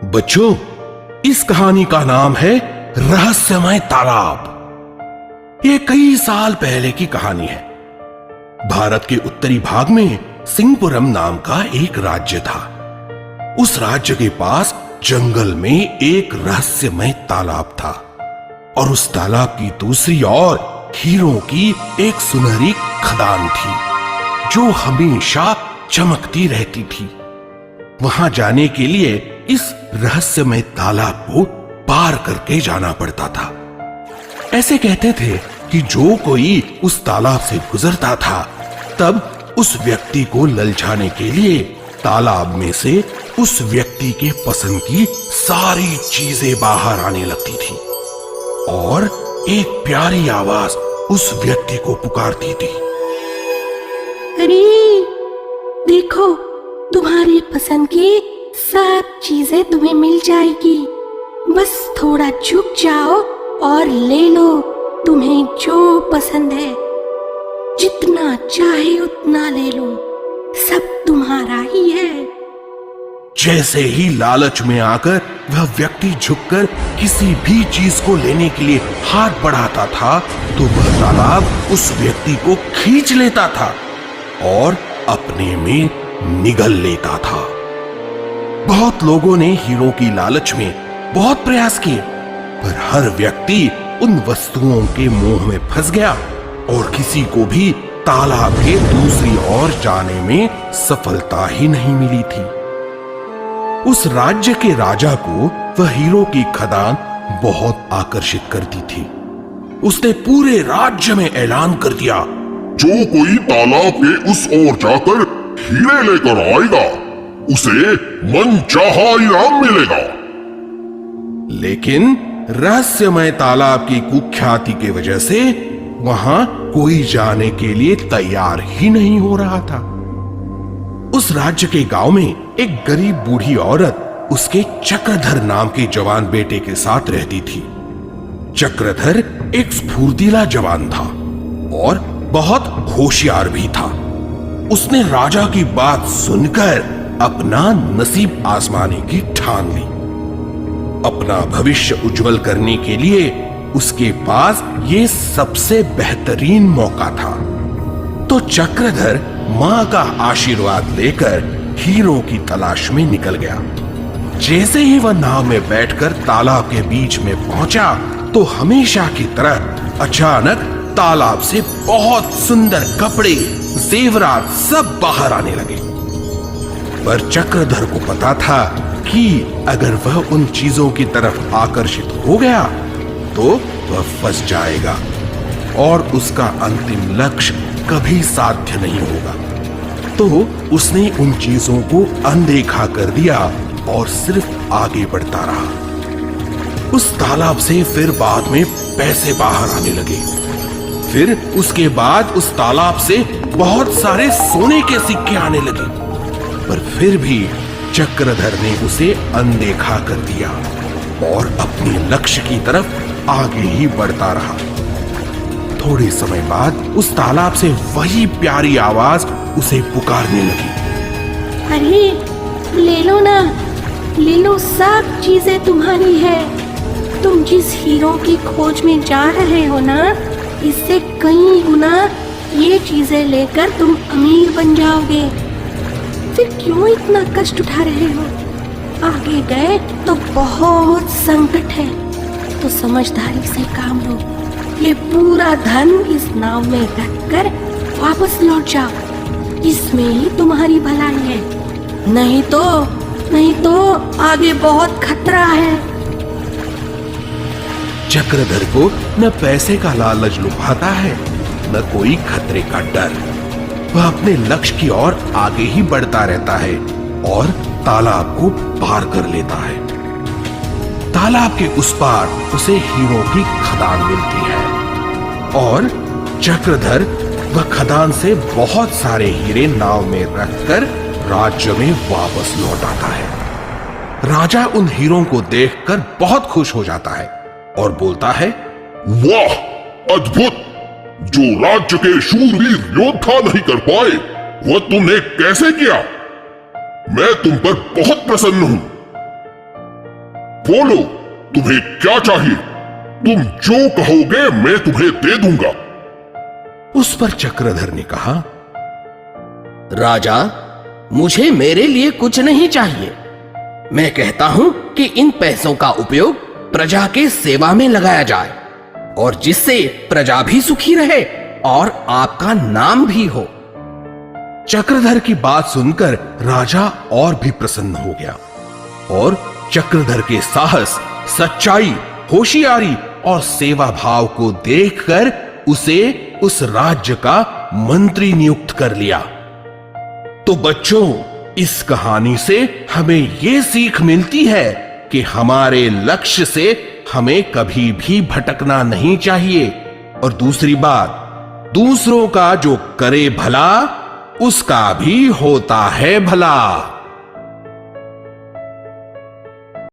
बच्चों, इस कहानी का नाम है रहस्यमय तालाब। ये कई साल पहले की कहानी है। भारत के उत्तरी भाग में सिंहपुरम नाम का एक राज्य था। उस राज्य के पास जंगल में एक रहस्यमय तालाब था और उस तालाब की दूसरी ओर हीरों की एक सुनहरी खदान थी जो हमेशा चमकती रहती थी। वहां जाने के लिए इस रहस्यमय तालाब को पार करके जाना पड़ता था। ऐसे कहते थे कि जो कोई उस तालाब से गुजरता था तब उस व्यक्ति को ललचाने के लिए तालाब में से उस व्यक्ति के पसंद की सारी चीजें बाहर आने लगती थी और एक प्यारी आवाज उस व्यक्ति को पुकारती थी। अरे देखो, तुम्हारी पसंद की सब चीजें तुम्हें मिल जाएगी। बस थोड़ा झुक जाओ और ले लो तुम्हें जो पसंद है। जितना चाहे उतना ले लो, सब तुम्हारा ही है। जैसे ही लालच में आकर वह व्यक्ति झुककर किसी भी चीज को लेने के लिए हाथ बढ़ाता था तो वह तालाब उस व्यक्ति को खींच लेता था और अपने में निगल लेता था। बहुत लोगों ने हीरो की लालच में बहुत प्रयास किए, पर हर व्यक्ति उन वस्तुओं के मोह में फंस गया और किसी को भी तालाब के दूसरी ओर जाने में सफलता ही नहीं मिली थी। उस राज्य के राजा को वह हीरो की खदान बहुत आकर्षित करती थी। उसने पूरे राज्य में ऐलान कर दिया, जो कोई तालाब के उस ओर जाकर हीरे लेकर आएगा उसे मनचाहा इनाम मिलेगा। लेकिन रहस्यमय तालाब की कुख्याति की वजह से वहां कोई जाने के लिए तैयार ही नहीं हो रहा था। उस राज्य के गांव में एक गरीब बूढ़ी औरत उसके चक्रधर नाम के जवान बेटे के साथ रहती थी। चक्रधर एक स्फूर्तिला जवान था और बहुत होशियार भी था। उसने राजा की बात सुनकर अपना नसीब आजमाने की ठान ली। अपना भविष्य उज्जवल करने के लिए उसके पास ये सबसे बेहतरीन मौका था। तो चक्रधर मां का आशीर्वाद लेकर हीरो की तलाश में निकल गया। जैसे ही वह नाव में बैठकर तालाब के बीच में पहुंचा तो हमेशा की तरह अचानक तालाब से बहुत सुंदर कपड़े, जेवरात सब बाहर आने लगे। पर चक्रधर को पता था कि अगर वह उन चीजों की तरफ आकर्षित हो गया तो वह फंस जाएगा और उसका अंतिम लक्ष्य कभी साध्य नहीं होगा। तो उसने उन चीजों को अनदेखा कर दिया और सिर्फ आगे बढ़ता रहा। उस तालाब से फिर बाद में पैसे बाहर आने लगे। फिर उसके बाद उस तालाब से बहुत सारे सोने के सिक्के आने लगे, पर फिर भी चक्रधर ने उसे अनदेखा कर दिया और अपने लक्ष्य की तरफ आगे ही बढ़ता रहा। थोड़े समय बाद उस तालाब से वही प्यारी आवाज उसे पुकारने लगी। अरे ले लो ना, ले लो, सब चीजें तुम्हारी है। तुम जिस हीरो की खोज में जा रहे हो ना, इससे कई गुना ये चीजें लेकर तुम अमीर बन जाओगे। फिर क्यों इतना कष्ट उठा रहे हो? आगे गए तो बहुत संकट है, तो समझदारी से काम लो। ये पूरा धन इस नाव में रखकर वापस लौट जाओ। इसमें ही तुम्हारी भलाई है। नहीं तो आगे बहुत खतरा है। चक्रधर को न पैसे का लालच लुभाता है, न कोई खतरे का डर। वह अपने लक्ष्य की ओर आगे ही बढ़ता रहता है और तालाब को पार कर लेता है। तालाब के उस पार उसे हीरो की खदान मिलती है और चक्रधर वह खदान से बहुत सारे हीरे नाव में रखकर राज्य में वापस लौट आता है। राजा उन हीरों को देखकर बहुत खुश हो जाता है और बोलता है, वाह, अद्भुत! जो राज्य के शूरवीर योद्धा नहीं कर पाए वह तुमने कैसे किया? मैं तुम पर बहुत प्रसन्न हूं। बोलो, तुम्हें क्या चाहिए? तुम जो कहोगे मैं तुम्हें दे दूंगा। उस पर चक्रधर ने कहा, राजा, मुझे मेरे लिए कुछ नहीं चाहिए। मैं कहता हूं कि इन पैसों का उपयोग प्रजा के सेवा में लगाया जाए और जिससे प्रजा भी सुखी रहे और आपका नाम भी हो। चक्रधर की बात सुनकर राजा और भी प्रसन्न हो गया और चक्रधर के साहस, सच्चाई, होशियारी और सेवा भाव को देखकर उसे उस राज्य का मंत्री नियुक्त कर लिया। तो बच्चों, इस कहानी से हमें यह सीख मिलती है कि हमारे लक्ष्य से हमें कभी भी भटकना नहीं चाहिए और दूसरी बात, दूसरों का जो करे भला उसका भी होता है भला।